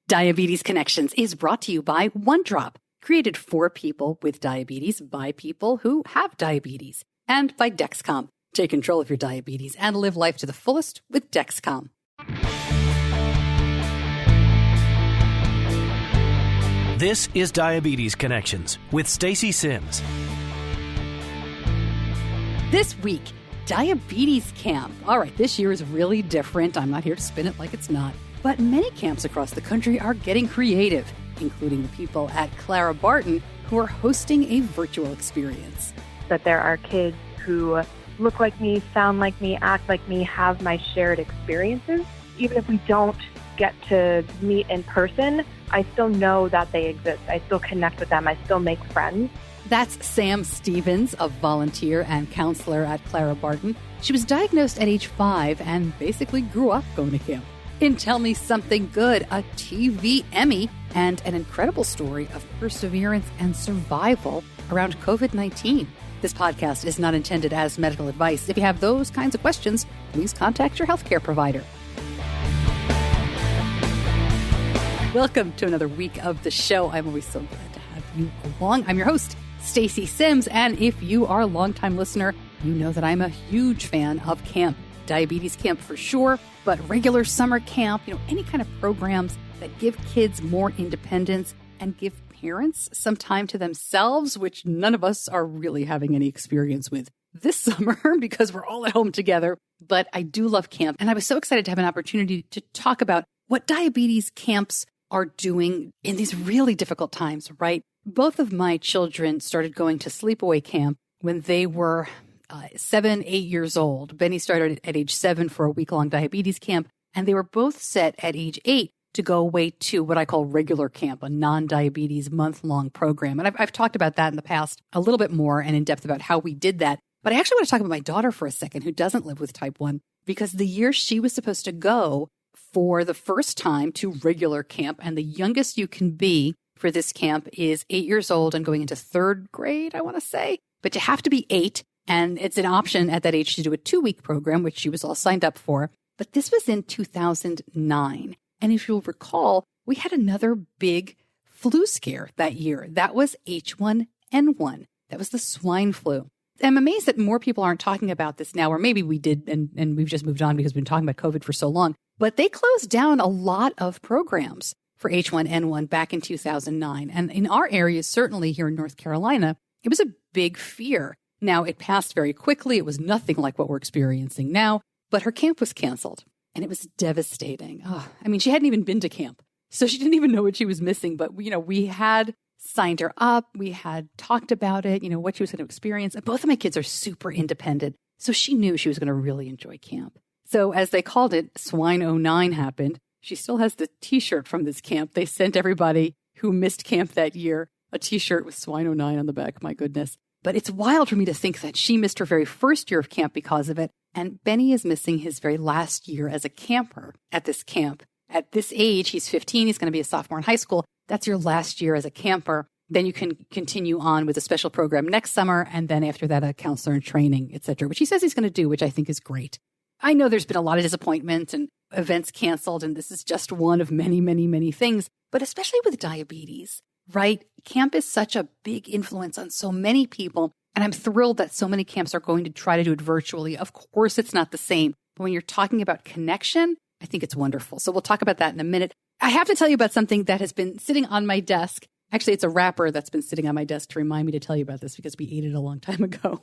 Diabetes Connections is brought to you by One Drop, created for people with diabetes by people who have diabetes, and by Dexcom. Take control of your diabetes and live life to the fullest with Dexcom. This is Diabetes Connections with Stacey Sims. This week, Diabetes Camp. All right, this year is really different. I'm not here to spin it like it's not. But many camps across the country are getting creative, including the people at Clara Barton who are hosting a virtual experience. That there are kids who look like me, sound like me, act like me, have my shared experiences. Even if we don't get to meet in person, I still know that they exist. I still connect with them. I still make friends. That's Sam Stevens, a volunteer and counselor at Clara Barton. She was diagnosed at age 5 and basically grew up going to camp. In Tell Me Something Good, a TV Emmy, and an incredible story of perseverance and survival around COVID-19. This podcast is not intended as medical advice. If you have those kinds of questions, please contact your healthcare provider. Welcome to another week of the show. I'm always so glad to have you along. I'm your host, Stacey Sims, and if you are a longtime listener, you know that I'm a huge fan of camp. Diabetes camp for sure, but regular summer camp, any kind of programs that give kids more independence and give parents some time to themselves, which none of us are really having any experience with this summer because we're all at home together. But I do love camp, and I was so excited to have an opportunity to talk about what diabetes camps are doing in these really difficult times, right? Both of my children started going to sleepaway camp when they were 7, 8 years old. Benny started at age 7 for a week-long diabetes camp, and they were both set at age 8 to go away to what I call regular camp, a non-diabetes month-long program. And I've talked about that in the past a little bit more and in depth about how we did that. But I actually want to talk about my daughter for a second, who doesn't live with type 1, because the year she was supposed to go for the first time to regular camp, and the youngest you can be for this camp is 8 years old and going into 3rd grade, I want to say. But you have to be 8. And it's an option at that age to do a 2-week program, which she was all signed up for. But this was in 2009. And if you'll recall, we had another big flu scare that year. That was H1N1. That was the swine flu. I'm amazed that more people aren't talking about this now, or maybe we did, and we've just moved on because we've been talking about COVID for so long. But they closed down a lot of programs for H1N1 back in 2009. And in our area, certainly here in North Carolina, it was a big fear. Now, it passed very quickly. It was nothing like what we're experiencing now, but her camp was canceled, and it was devastating. She hadn't even been to camp, so she didn't even know what she was missing. But, we had signed her up. We had talked about it, what she was going to experience. And both of my kids are super independent, so she knew she was going to really enjoy camp. So as they called it, Swine '09 happened. She still has the T-shirt from this camp. They sent everybody who missed camp that year a T-shirt with Swine '09 on the back. My goodness. But it's wild for me to think that she missed her very first year of camp because of it. And Benny is missing his very last year as a camper at this camp. At this age, he's 15. He's going to be a sophomore in high school. That's your last year as a camper. Then you can continue on with a special program next summer. And then after that, a counselor in training, et cetera, which he says he's going to do, which I think is great. I know there's been a lot of disappointment and events canceled. And this is just one of many, many, many things. But especially with diabetes. Right? Camp is such a big influence on so many people. And I'm thrilled that so many camps are going to try to do it virtually. Of course, it's not the same. But when you're talking about connection, I think it's wonderful. So we'll talk about that in a minute. I have to tell you about something that has been sitting on my desk. Actually, it's a wrapper that's been sitting on my desk to remind me to tell you about this because we ate it a long time ago.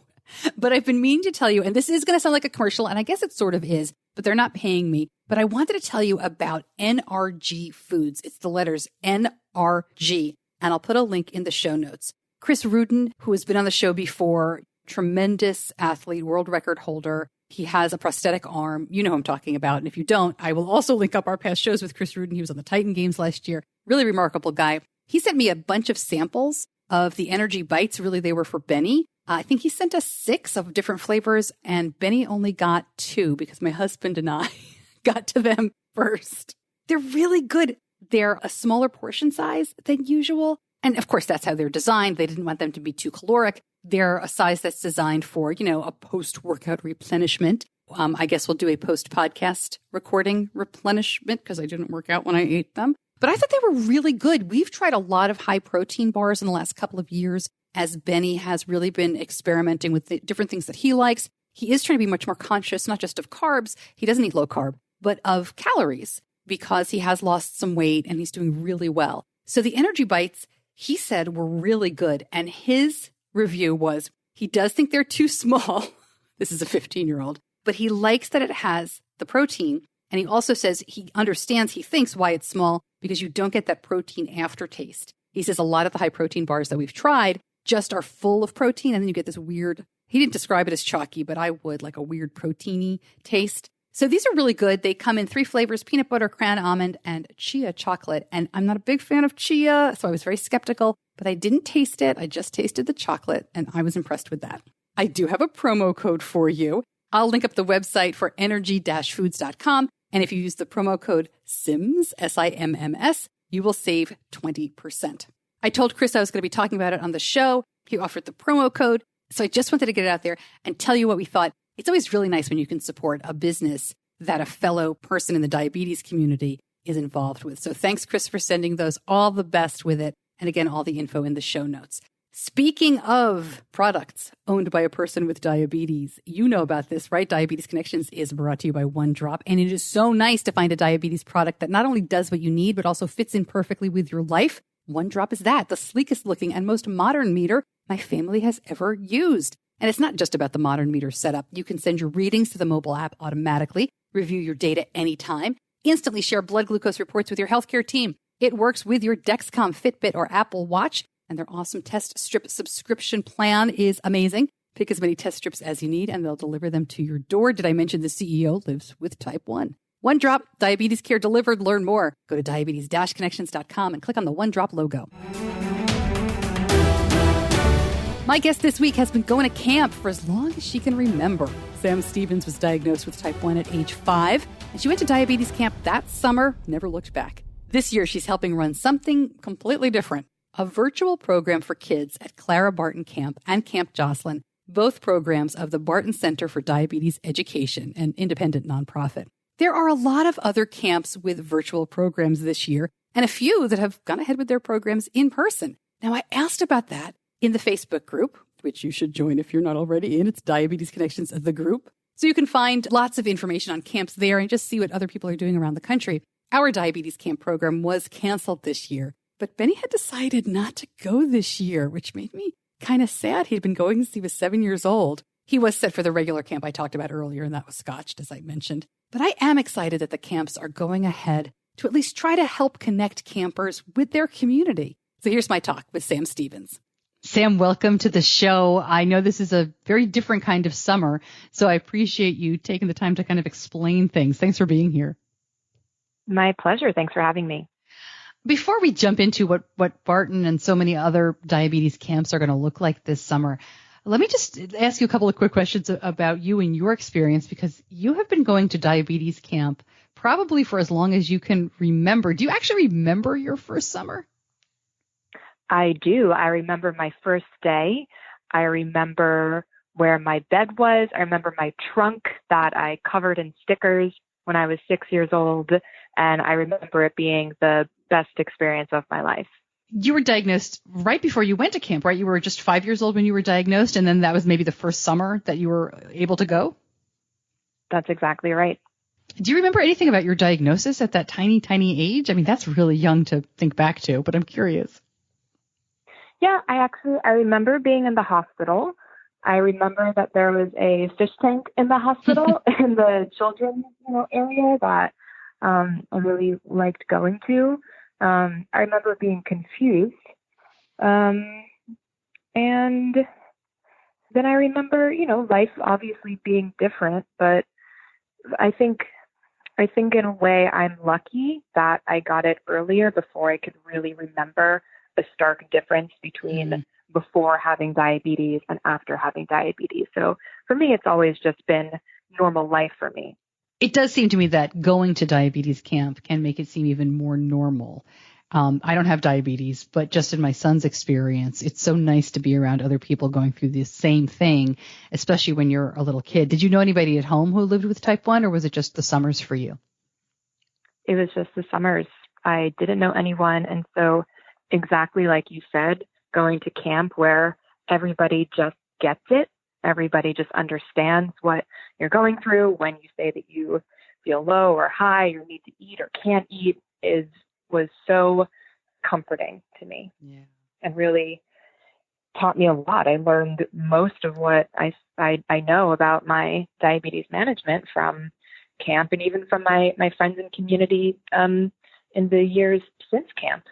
But I've been meaning to tell you, and this is going to sound like a commercial, and I guess it sort of is, but they're not paying me. But I wanted to tell you about NRG Foods. It's the letters NRG. And I'll put a link in the show notes. Chris Rudin, who has been on the show before, tremendous athlete, world record holder. He has a prosthetic arm. You know who I'm talking about. And if you don't, I will also link up our past shows with Chris Rudin. He was on the Titan Games last year. Really remarkable guy. He sent me a bunch of samples of the Energy Bites. Really, they were for Benny. I think he sent us 6 of different flavors, and Benny only got 2 because my husband and I got to them first. They're really good. They're a smaller portion size than usual. And of course, that's how they're designed. They didn't want them to be too caloric. They're a size that's designed for, a post-workout replenishment. I guess we'll do a post-podcast recording replenishment because I didn't work out when I ate them. But I thought they were really good. We've tried a lot of high protein bars in the last couple of years as Benny has really been experimenting with the different things that he likes. He is trying to be much more conscious, not just of carbs. He doesn't eat low carb, but of calories because he has lost some weight and he's doing really well. So the energy bites, he said, were really good. And his review was he does think they're too small. This is a 15-year-old, but he likes that it has the protein. And he also says he understands, he thinks why it's small because you don't get that protein aftertaste. He says a lot of the high protein bars that we've tried just are full of protein. And then you get this weird, he didn't describe it as chalky, but I would, like a weird proteiny taste. So these are really good. They come in 3 flavors, peanut butter, cran almond, and chia chocolate. And I'm not a big fan of chia, so I was very skeptical, but I didn't taste it. I just tasted the chocolate, and I was impressed with that. I do have a promo code for you. I'll link up the website for energy-foods.com. And if you use the promo code SIMMS, SIMMS, you will save 20%. I told Chris I was going to be talking about it on the show. He offered the promo code. So I just wanted to get it out there and tell you what we thought. It's always really nice when you can support a business that a fellow person in the diabetes community is involved with. So thanks, Chris, for sending those. All the best with it. And again, all the info in the show notes. Speaking of products owned by a person with diabetes, you know about this, right? Diabetes Connections is brought to you by One Drop. And it is so nice to find a diabetes product that not only does what you need, but also fits in perfectly with your life. One Drop is that, the sleekest looking and most modern meter my family has ever used. And it's not just about the modern meter setup. You can send your readings to the mobile app automatically, review your data anytime, instantly share blood glucose reports with your healthcare team. It works with your Dexcom, Fitbit, or Apple Watch. And their awesome test strip subscription plan is amazing. Pick as many test strips as you need, and they'll deliver them to your door. Did I mention the CEO lives with type 1? One Drop, diabetes care delivered. Learn more. Go to diabetes-connections.com and click on the One Drop logo. My guest this week has been going to camp for as long as she can remember. Sam Stevens was diagnosed with type 1 at age 5, and she went to diabetes camp that summer, never looked back. This year, she's helping run something completely different. A virtual program for kids at Clara Barton Camp and Camp Jocelyn, both programs of the Barton Center for Diabetes Education, an independent nonprofit. There are a lot of other camps with virtual programs this year, and a few that have gone ahead with their programs in person. Now, I asked about that in the Facebook group, which you should join if you're not already in. It's Diabetes Connections, the group. So you can find lots of information on camps there and just see what other people are doing around the country. Our diabetes camp program was canceled this year. But Benny had decided not to go this year, which made me kind of sad. He'd been going since he was 7 years old. He was set for the regular camp I talked about earlier, and that was scotched, as I mentioned. But I am excited that the camps are going ahead to at least try to help connect campers with their community. So here's my talk with Sam Stevens. Sam, welcome to the show. I know this is a very different kind of summer, so I appreciate you taking the time to kind of explain things. Thanks for being here. My pleasure. Thanks for having me. Before we jump into what Barton and so many other diabetes camps are going to look like this summer, let me just ask you a couple of quick questions about you and your experience, because you have been going to diabetes camp probably for as long as you can remember. Do you actually remember your first summer? I do. I remember my first day. I remember where my bed was. I remember my trunk that I covered in stickers when I was 6 years old. And I remember it being the best experience of my life. You were diagnosed right before you went to camp, right? You were just 5 years old when you were diagnosed, and then that was maybe the first summer that you were able to go? That's exactly right. Do you remember anything about your diagnosis at that tiny, tiny age? I mean, that's really young to think back to, but I'm curious. Yeah, I remember being in the hospital. I remember that there was a fish tank in the hospital in the children's area that I really liked going to. I remember being confused. And then I remember, life obviously being different, but I think in a way I'm lucky that I got it earlier before I could really remember the stark difference between before having diabetes and after having diabetes. So for me, it's always just been normal life for me. It does seem to me that going to diabetes camp can make it seem even more normal. I don't have diabetes, but just in my son's experience, it's so nice to be around other people going through the same thing, especially when you're a little kid. Did you know anybody at home who lived with type 1, or was it just the summers for you? It was just the summers. I didn't know anyone. And so exactly like you said, going to camp where everybody just gets it. Everybody just understands what you're going through when you say that you feel low or high or need to eat or can't eat was so comforting to me. Yeah. And really taught me a lot. I learned most of what I know about my diabetes management from camp and even from my friends and community in the years since camp.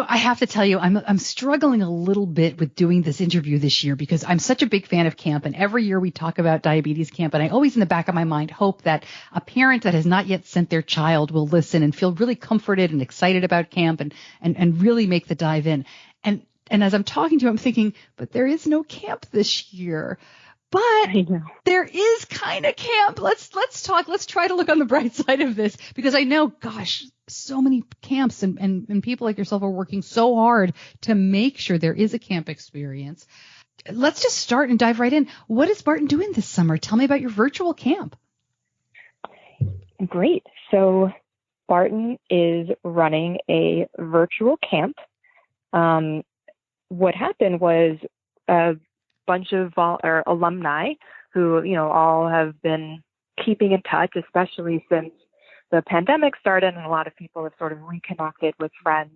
I have to tell you, I'm struggling a little bit with doing this interview this year because I'm such a big fan of camp, and every year we talk about diabetes camp, and I always in the back of my mind hope that a parent that has not yet sent their child will listen and feel really comforted and excited about camp and really make the dive in. And as I'm talking to you, I'm thinking, but there is no camp this year. But there is kind of camp. Let's talk. Let's try to look on the bright side of this, because I know, gosh, so many camps and people like yourself are working so hard to make sure there is a camp experience. Let's just start and dive right in. What is Barton doing this summer? Tell me about your virtual camp. Great. So Barton is running a virtual camp. What happened was a bunch of alumni who, all have been keeping in touch, especially since the pandemic started and a lot of people have sort of reconnected with friends.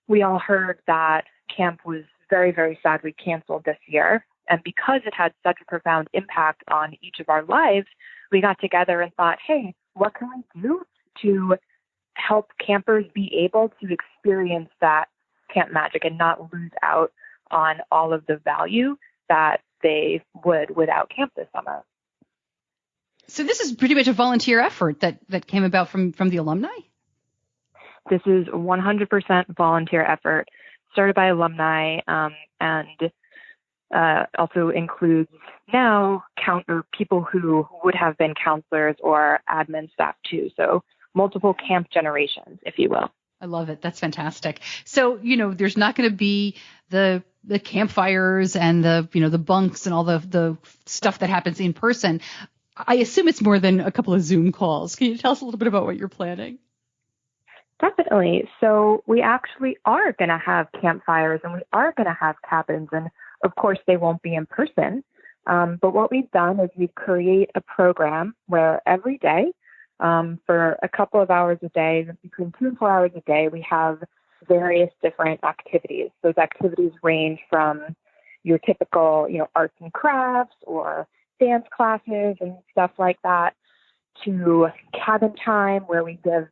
We all heard that camp was very, very sadly canceled this year. And because it had such a profound impact on each of our lives, we got together and thought, hey, what can we do to help campers be able to experience that camp magic and not lose out on all of the value that they would without camp this summer. So this is pretty much a volunteer effort that came about from the alumni? This is 100% volunteer effort started by alumni and also includes now people who would have been counselors or admin staff too. So multiple camp generations, if you will. I love it. That's fantastic. So, there's not going to be the campfires and the bunks and all the stuff that happens in person. I assume it's more than a couple of Zoom calls. Can you tell us a little bit about what you're planning? Definitely. So we actually are going to have campfires and we are going to have cabins. And of course, they won't be in person. But what we've done is we create a program where every day, for a couple of hours a day, between 2 and 4 hours a day, we have various different activities. Those activities range from your typical, arts and crafts or dance classes and stuff like that to cabin time where we give,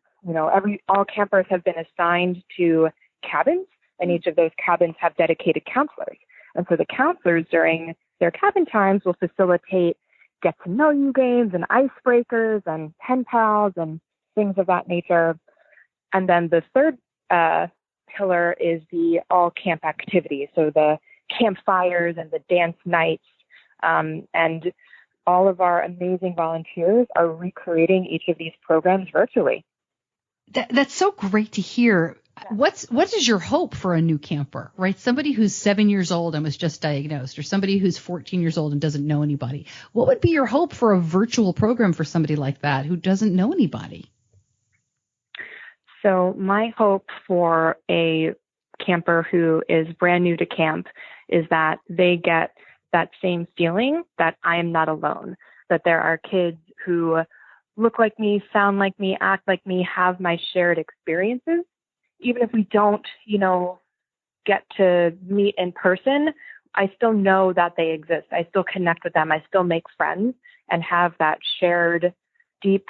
all campers have been assigned to cabins, and each of those cabins have dedicated counselors. And so the counselors during their cabin times will facilitate get to know you games and icebreakers and pen pals and things of that nature. And then the third pillar is the all camp activities. So the campfires and the dance nights, and all of our amazing volunteers are recreating each of these programs virtually. That's so great to hear. What is your hope for a new camper, right? Somebody who's 7 years old and was just diagnosed, or somebody who's 14 years old and doesn't know anybody. What would be your hope for a virtual program for somebody like that who doesn't know anybody? So my hope for a camper who is brand new to camp is that they get that same feeling that I am not alone, that there are kids who look like me, sound like me, act like me, have my shared experiences. Even if we don't, get to meet in person, I still know that they exist. I still connect with them. I still make friends and have that shared deep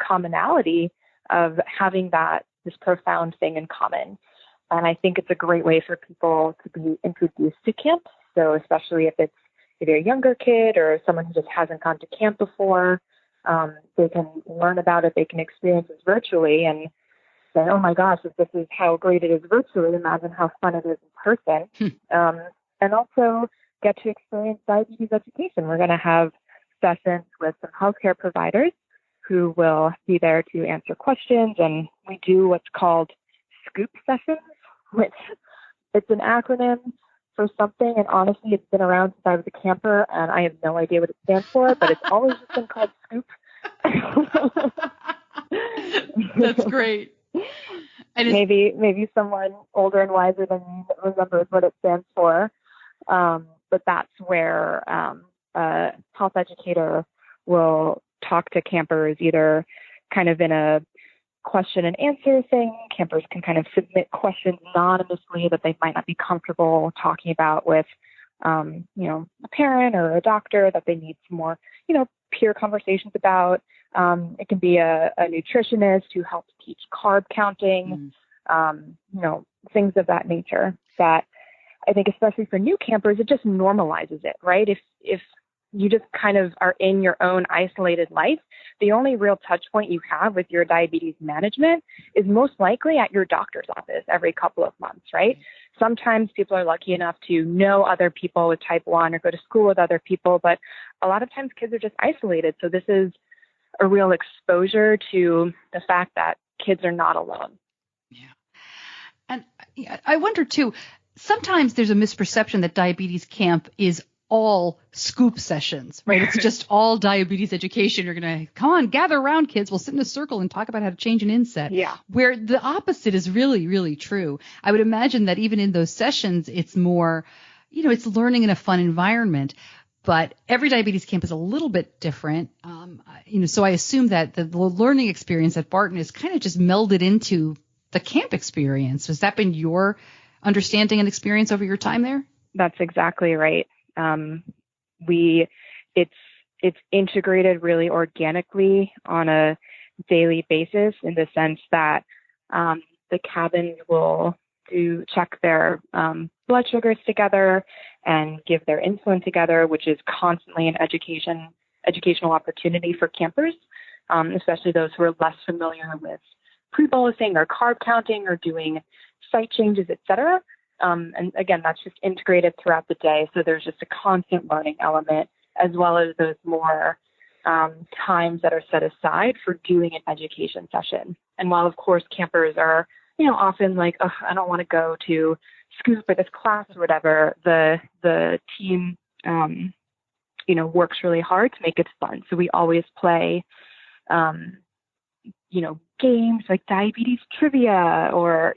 commonality of having this profound thing in common. And I think it's a great way for people to be introduced to camp. So especially if it's either a younger kid or someone who just hasn't gone to camp before, they can learn about it. They can experience it virtually and say, oh my gosh, if this is how great it is virtually, imagine how fun it is in person. And also get to experience diabetes education. We're going to have sessions with some healthcare providers who will be there to answer questions. And we do what's called SCOOP sessions, which it's an acronym for something. And honestly, it's been around since I was a camper and I have no idea what it stands for, but it's always just been called SCOOP. That's great. Maybe someone older and wiser than me remembers what it stands for. But that's where a health educator will talk to campers either kind of in a question and answer thing. Campers can kind of submit questions anonymously that they might not be comfortable talking about with, a parent or a doctor that they need some more, peer conversations about. It can be a nutritionist who helps teach carb counting, things of that nature that I think, especially for new campers, it just normalizes it, right? If you just kind of are in your own isolated life, the only real touch point you have with your diabetes management is most likely at your doctor's office every couple of months, right? Sometimes people are lucky enough to know other people with type 1 or go to school with other people, but a lot of times kids are just isolated. So this is a real exposure to the fact that kids are not alone. Yeah. And I wonder too, sometimes there's a misperception that diabetes camp is all scoop sessions, right? It's just all diabetes education. You're going to come on, gather around, kids. We'll sit in a circle and talk about how to change an inset. Yeah. Where the opposite is really, really true. I would imagine that even in those sessions, it's more, it's learning in a fun environment. But every diabetes camp is a little bit different. So I assume that the learning experience at Barton is kind of just melded into the camp experience. Has that been your understanding and experience over your time there? That's exactly right. It's integrated really organically on a daily basis in the sense that the cabins will check their blood sugars together and give their insulin together, which is constantly an educational opportunity for campers, especially those who are less familiar with pre-bolusing or carb counting or doing site changes, et cetera. And again, that's just integrated throughout the day. So there's just a constant learning element, as well as those more times that are set aside for doing an education session. And while, of course, campers are, often like, oh, I don't want to go to school for this class or whatever, the team, works really hard to make it fun. So we always play, games like diabetes trivia or,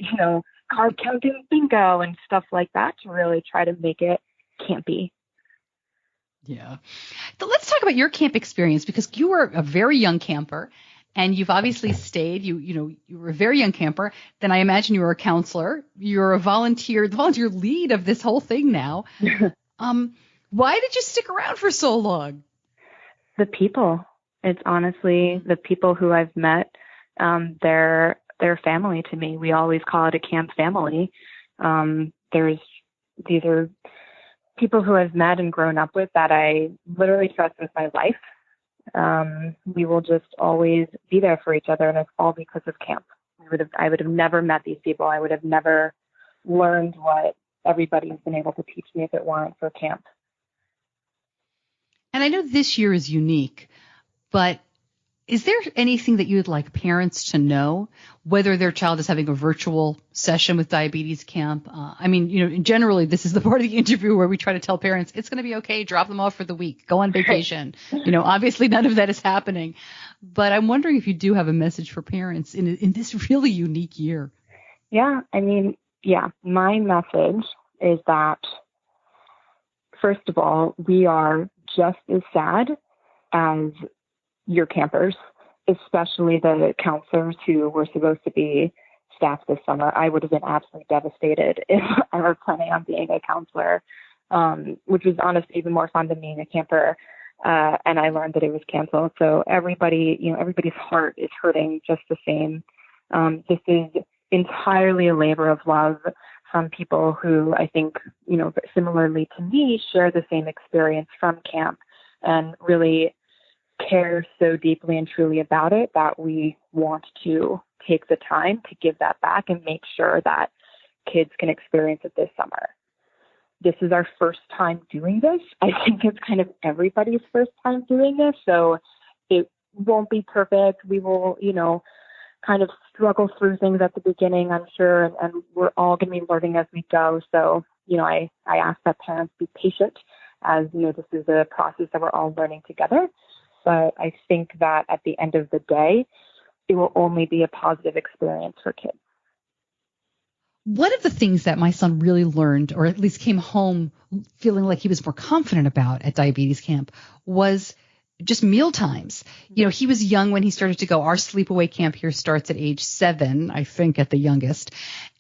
carb counting bingo and stuff like that to really try to make it campy. Yeah. So let's talk about your camp experience, because you were a very young camper and you've obviously stayed. You were a very young camper. Then I imagine you were a counselor. You're the volunteer lead of this whole thing now. Why did you stick around for so long? The people. It's honestly the people who I've met. They're family to me. We always call it a camp family. These are people who I've met and grown up with that I literally trust with my life. We will just always be there for each other, and it's all because of camp. I would have never met these people. I would have never learned what everybody's been able to teach me if it weren't for camp. And I know this year is unique, but is there anything that you would like parents to know, whether their child is having a virtual session with diabetes camp? Generally, this is the part of the interview where we try to tell parents it's going to be okay. Drop them off for the week. Go on vacation. Obviously none of that is happening. But I'm wondering if you do have a message for parents in this really unique year. Yeah. My message is that, first of all, we are just as sad as your campers, especially the counselors who were supposed to be staff this summer. I would have been absolutely devastated if I were planning on being a counselor, which was honestly even more fun than being a camper. And I learned that it was canceled. So everybody's heart is hurting just the same. This is entirely a labor of love from people who I think, similarly to me, share the same experience from camp and really care so deeply and truly about it that we want to take the time to give that back and make sure that kids can experience it this summer. This is our first time doing this. I think it's kind of everybody's first time doing this, so it won't be perfect. We will, kind of struggle through things at the beginning, I'm sure, and we're all going to be learning as we go. So, I ask that parents be patient as, this is a process that we're all learning together. But I think that at the end of the day, it will only be a positive experience for kids. One of the things that my son really learned, or at least came home feeling like he was more confident about at diabetes camp, was just mealtimes. You know, he was young when he started to go. Our sleepaway camp here starts at age 7, I think, at the youngest.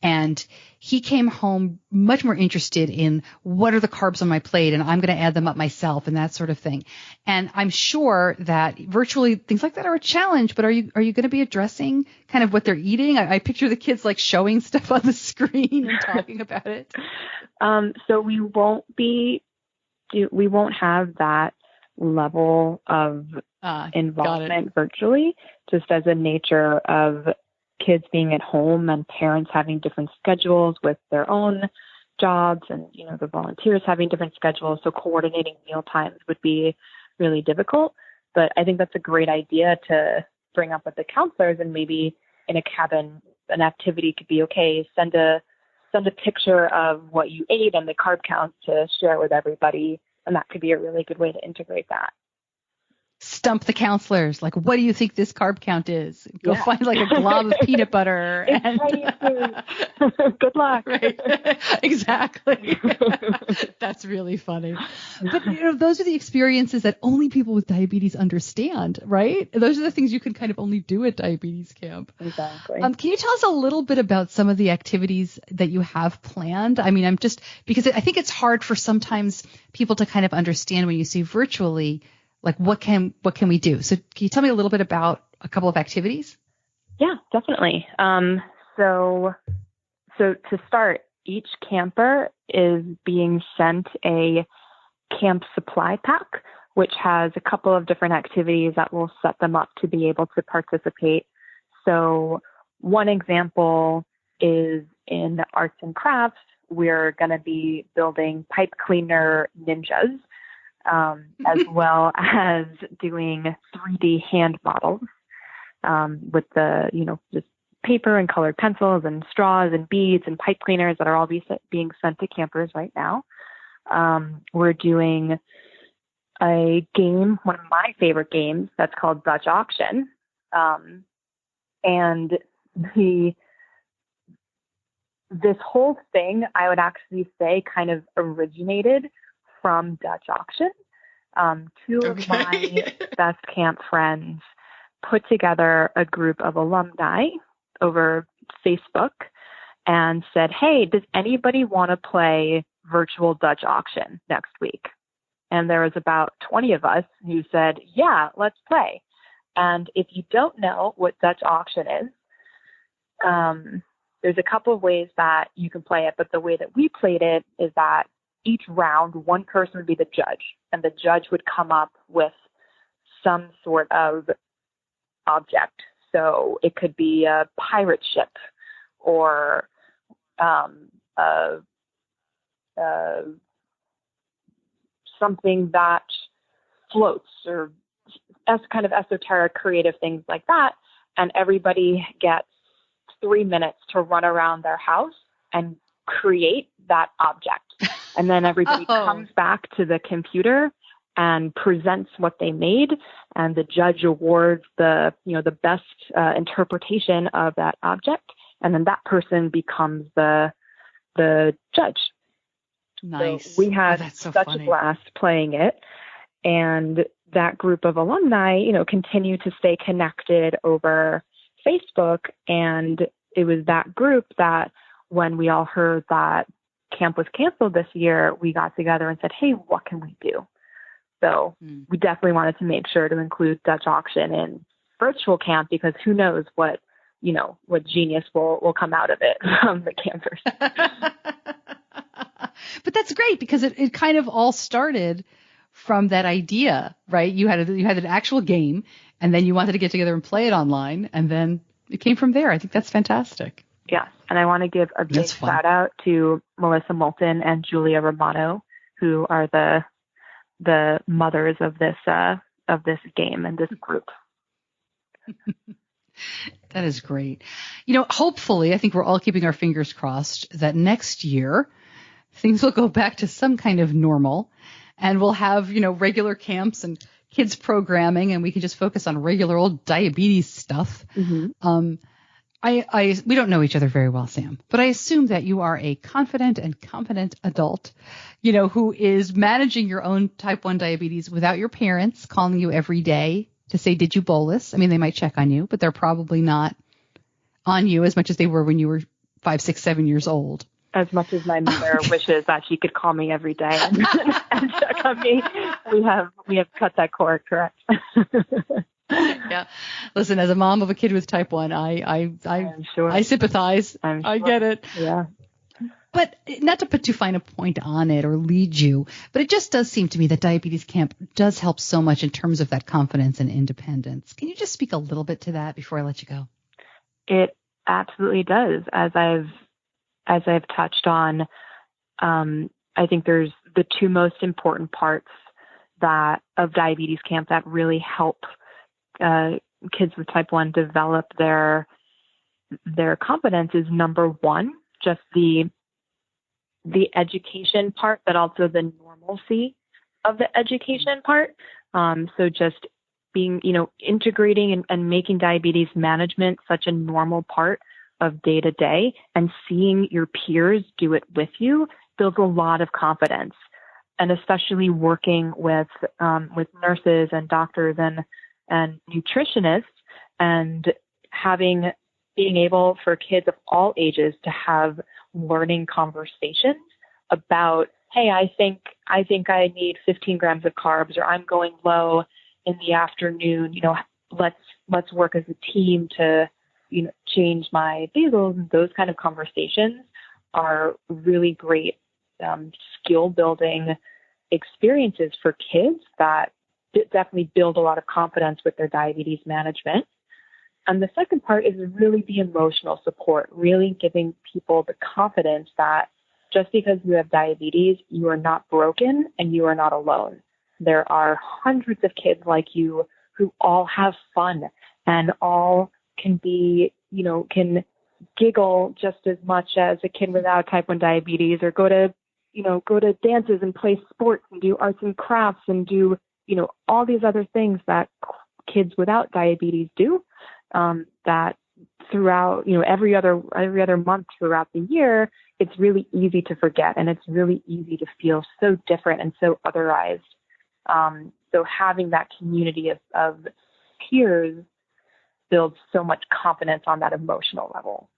And he came home much more interested in what are the carbs on my plate, and I'm going to add them up myself and that sort of thing. And I'm sure that virtually things like that are a challenge, but are you going to be addressing kind of what they're eating? I picture the kids like showing stuff on the screen and talking about it. So we won't have that level of involvement virtually, just as a nature of kids being at home and parents having different schedules with their own jobs, and the volunteers having different schedules. So coordinating meal times would be really difficult. But I think that's a great idea to bring up with the counselors, and maybe in a cabin, an activity could be, okay, send a picture of what you ate and the carb counts to share with everybody. And that could be a really good way to integrate that. Stump the counselors. Like, what do you think this carb count is? Go find like a glob of peanut butter. Good luck. Right. Exactly. That's really funny. But, those are the experiences that only people with diabetes understand, right? Those are the things you can kind of only do at diabetes camp. Exactly. Can you tell us a little bit about some of the activities that you have planned? I mean, because I think it's hard for sometimes people to kind of understand when you see virtually, like, what can we do? So can you tell me a little bit about a couple of activities? Yeah, definitely. So to start, each camper is being sent a camp supply pack, which has a couple of different activities that will set them up to be able to participate. So one example is in arts and crafts. We're going to be building pipe cleaner ninjas, as well as doing 3D hand models with the, just paper and colored pencils and straws and beads and pipe cleaners that are all being sent to campers right now. We're doing a game, one of my favorite games, that's called Dutch Auction. And this whole thing, I would actually say, kind of originated from Dutch Auction. Two of my best camp friends put together a group of alumni over Facebook and said, hey, does anybody want to play virtual Dutch Auction next week? And there was about 20 of us who said, yeah, let's play. And if you don't know what Dutch Auction is, there's a couple of ways that you can play it, but the way that we played it is that each round, one person would be the judge, and the judge would come up with some sort of object. So it could be a pirate ship or something that floats, or kind of esoteric, creative things like that. And everybody gets 3 minutes to run around their house and create that object. And then everybody comes back to the computer and presents what they made, and the judge awards the best interpretation of that object, and then that person becomes the judge. Nice. So we had such a blast playing it, and that group of alumni, continue to stay connected over Facebook, and it was that group that when we all heard that camp was canceled this year, we got together and said, hey, what can we do? So we definitely wanted to make sure to include Dutch Auction in virtual camp, because who knows what genius will come out of it from the campers. But that's great, because it kind of all started from that idea, right? You had an actual game, and then you wanted to get together and play it online, and then it came from there. I think that's fantastic. Yes, and I want to give a big shout out to Melissa Moulton and Julia Romano, who are the mothers of this game and this group. That is great. Hopefully, I think we're all keeping our fingers crossed that next year things will go back to some kind of normal, and we'll have regular camps and kids programming and we can just focus on regular old diabetes stuff. Mm-hmm. We don't know each other very well, Sam, but I assume that you are a confident and competent adult, who is managing your own type 1 diabetes without your parents calling you every day to say, did you bolus? I mean, they might check on you, but they're probably not on you as much as they were when you were 5, 6, 7 years old. As much as my mother wishes that she could call me every day and check on me, we have cut that cord, correct? Yeah. Listen, as a mom of a kid with type 1, I'm sure. I sympathize. I'm sure. I get it. Yeah. But not to put too fine a point on it or lead you, but it just does seem to me that Diabetes Camp does help so much in terms of that confidence and independence. Can you just speak a little bit to that before I let you go? It absolutely does. As I've touched on, I think there's the two most important parts of Diabetes Camp that really help kids with type 1 develop their competence is, number one, just the education part, but also the normalcy of the education part. So just being, integrating and making diabetes management such a normal part of day to day, and seeing your peers do it with you builds a lot of confidence. And especially working with nurses and doctors and nutritionists, and being able for kids of all ages to have learning conversations about, hey, I think I need 15 grams of carbs, or I'm going low in the afternoon. Let's work as a team to change my basals. Those kind of conversations are really great skill building experiences for kids that definitely build a lot of confidence with their diabetes management. And the second part is really the emotional support, really giving people the confidence that just because you have diabetes, you are not broken and you are not alone. There are hundreds of kids like you who all have fun and all can be, can giggle just as much as a kid without type 1 diabetes, or go to dances and play sports and do arts and crafts and do, all these other things that kids without diabetes do, that throughout, every other month throughout the year, it's really easy to forget, and it's really easy to feel so different and so otherized. So having that community of peers builds so much confidence on that emotional level.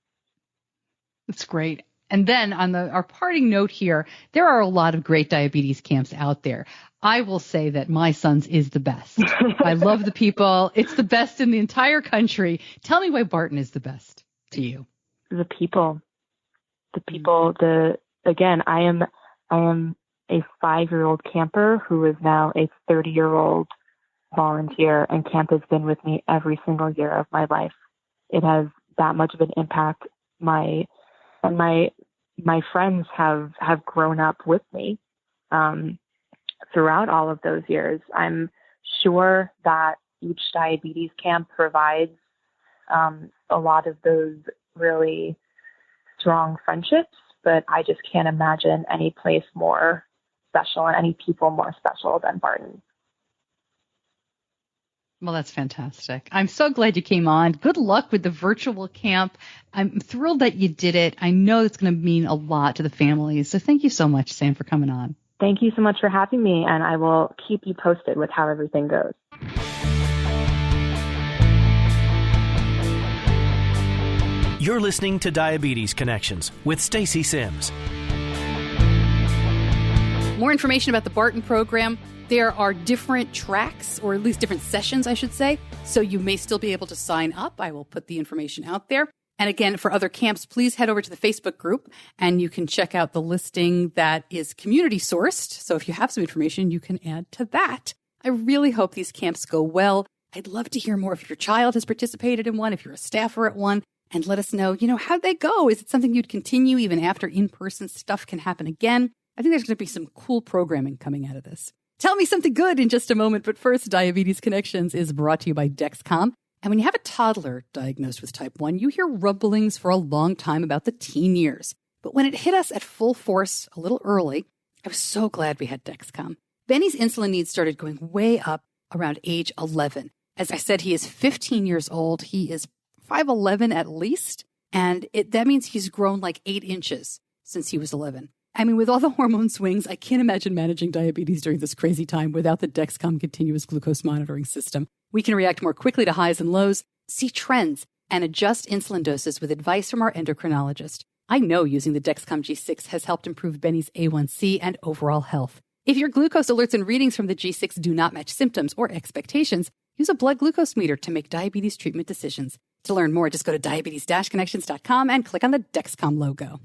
That's great. And then on our parting note here, there are a lot of great diabetes camps out there. I will say that my son's is the best. I love the people. It's the best in the entire country. Tell me why Barton is the best to you. The people. Again, I am a 5-year-old camper who is now a 30-year-old volunteer, and camp has been with me every single year of my life. It has that much of an impact. My friends have grown up with me throughout all of those years. I'm sure that each diabetes camp provides a lot of those really strong friendships, but I just can't imagine any place more special and any people more special than Barton. Well, that's fantastic. I'm so glad you came on. Good luck with the virtual camp. I'm thrilled that you did it. I know it's going to mean a lot to the families. So thank you so much, Sam, for coming on. Thank you so much for having me, and I will keep you posted with how everything goes. You're listening to Diabetes Connections with Stacey Sims. More information about the Barton program. There are different tracks, or at least different sessions, I should say, so you may still be able to sign up. I will put the information out there. And again, for other camps, please head over to the Facebook group, and you can check out the listing that is community sourced. So if you have some information, you can add to that. I really hope these camps go well. I'd love to hear more if your child has participated in one, if you're a staffer at one, and let us know, how'd they go? Is it something you'd continue even after in-person stuff can happen again? I think there's going to be some cool programming coming out of this. Tell me something good in just a moment, but first, Diabetes Connections is brought to you by Dexcom. And when you have a toddler diagnosed with type 1, you hear rumblings for a long time about the teen years. But when it hit us at full force a little early, I was so glad we had Dexcom. Benny's insulin needs started going way up, around age 11. As I said, he is 15 years old. He is 5'11" at least. And that means he's grown like 8 inches since he was 11. I mean, with all the hormone swings, I can't imagine managing diabetes during this crazy time without the Dexcom continuous glucose monitoring system. We can react more quickly to highs and lows, see trends, and adjust insulin doses with advice from our endocrinologist. I know using the Dexcom G6 has helped improve Benny's A1C and overall health. If your glucose alerts and readings from the G6 do not match symptoms or expectations, use a blood glucose meter to make diabetes treatment decisions. To learn more, just go to diabetes-connections.com and click on the Dexcom logo.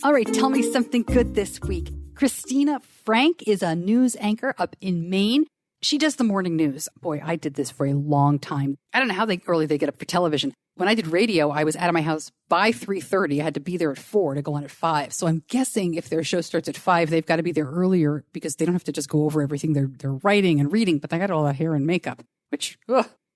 All right, tell me something good this week. Cristina Frank is a news anchor up in Maine. She does the morning news. Boy, I did this for a long time. I don't know how early they get up for television. When I did radio, I was out of my house by 3:30. I had to be there at 4 to go on at 5. So I'm guessing if their show starts at 5, they've got to be there earlier because they don't have to just go over everything they're writing and reading. But they got all that hair and makeup, which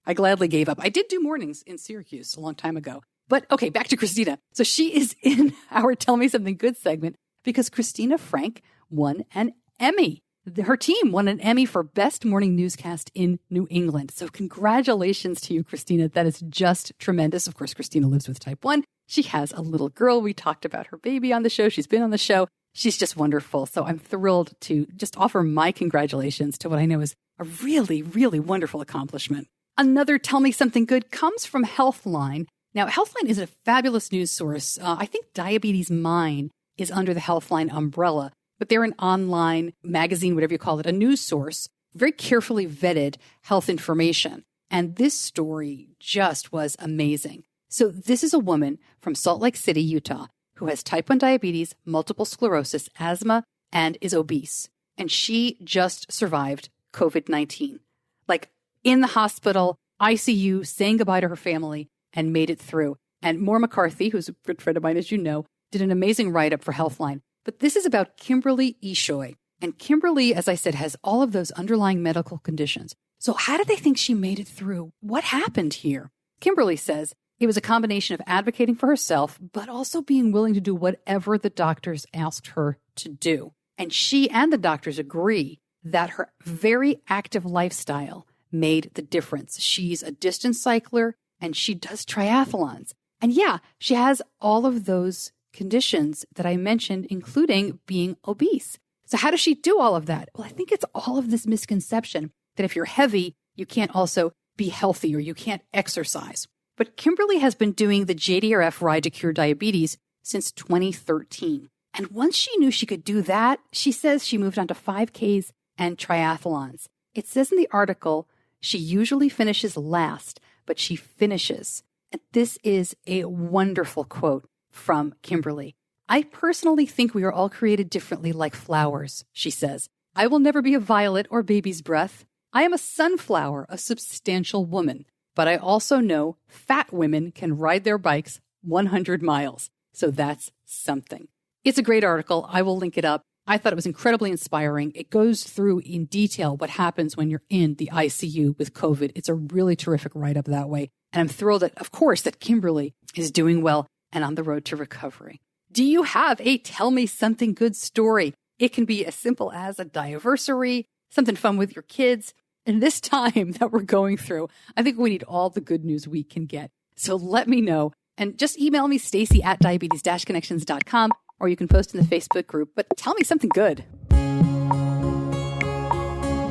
I gladly gave up. I did do mornings in Syracuse a long time ago. But okay, back to Cristina. So she is in our Tell Me Something Good segment because Cristina Frank won an Emmy. Her team won an Emmy for Best Morning Newscast in New England. So congratulations to you, Cristina. That is just tremendous. Of course, Cristina lives with type 1. She has a little girl. We talked about her baby on the show. She's been on the show. She's just wonderful. So I'm thrilled to just offer my congratulations to what I know is a really, really wonderful accomplishment. Another Tell Me Something Good comes from Healthline. Now, Healthline is a fabulous news source. I think Diabetes Mine is under the Healthline umbrella. But they're an online magazine, whatever you call it, a news source, very carefully vetted health information. And this story just was amazing. So this is a woman from Salt Lake City, Utah, who has type 1 diabetes, multiple sclerosis, asthma, and is obese. And she just survived COVID-19. Like in the hospital, ICU, saying goodbye to her family, and made it through. And Maura McCarthy, who's a good friend of mine, as you know, did an amazing write-up for Healthline. But this is about Kimberly Ishoy. And Kimberly, as I said, has all of those underlying medical conditions. So how did they think she made it through? What happened here? Kimberly says it was a combination of advocating for herself, but also being willing to do whatever the doctors asked her to do. And she and the doctors agree that her very active lifestyle made the difference. She's a distance cycler and she does triathlons. And yeah, she has all of those conditions that I mentioned, including being obese. So how does she do all of that? Well, I think it's all of this misconception that if you're heavy, you can't also be healthy or you can't exercise. But Kimberly has been doing the JDRF Ride to Cure Diabetes since 2013. And once she knew she could do that, she says she moved on to 5Ks and triathlons. It says in the article, she usually finishes last, but she finishes. And this is a wonderful quote from Kimberly. I personally think we are all created differently like flowers, she says. I will never be a violet or baby's breath. I am a sunflower, a substantial woman. But I also know fat women can ride their bikes 100 miles. So that's something. It's a great article. I will link it up. I thought it was incredibly inspiring. It goes through in detail what happens when you're in the ICU with COVID. It's a really terrific write-up that way. And I'm thrilled that, of course, that Kimberly is doing well and on the road to recovery. Do you have a Tell Me Something Good story? It can be as simple as a diaversary, something fun with your kids. And this time that we're going through, I think we need all the good news we can get. So let me know. And just email me, Stacey at diabetes-connections.com, or you can post in the Facebook group. But tell me something good.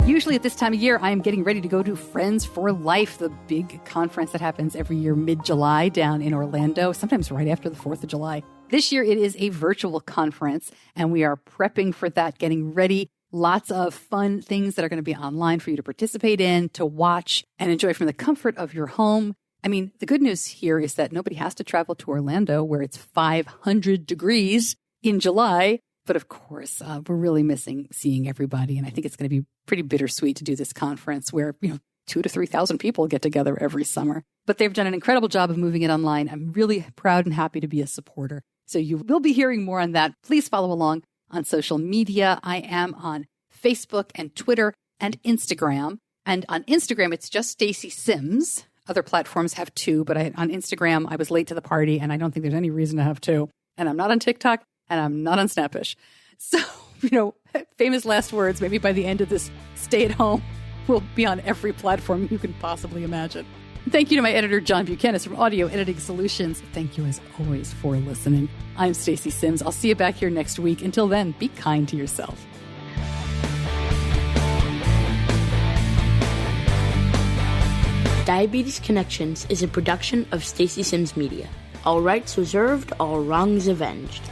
Usually at this time of year, I am getting ready to go to Friends for Life, the big conference that happens every year mid-July down in Orlando, sometimes right after the 4th of July. This year, it is a virtual conference, and we are prepping for that, getting ready. Lots of fun things that are going to be online for you to participate in, to watch, and enjoy from the comfort of your home. I mean, the good news here is that nobody has to travel to Orlando, where it's 500 degrees in July. But of course, we're really missing seeing everybody. And I think it's going to be pretty bittersweet to do this conference where, 2,000 to 3,000 people get together every summer. But they've done an incredible job of moving it online. I'm really proud and happy to be a supporter. So you will be hearing more on that. Please follow along on social media. I am on Facebook and Twitter and Instagram. And on Instagram, it's just Stacey Sims. Other platforms have 2, but on Instagram, I was late to the party, and I don't think there's any reason to have 2. And I'm not on TikTok, and I'm not on Snappish. So, famous last words, maybe by the end of this stay at home, will be on every platform you can possibly imagine. Thank you to my editor, John Buchanan from Audio Editing Solutions. Thank you, as always, for listening. I'm Stacey Sims. I'll see you back here next week. Until then, be kind to yourself. Diabetes Connections is a production of Stacey Sims Media. All rights reserved, all wrongs avenged.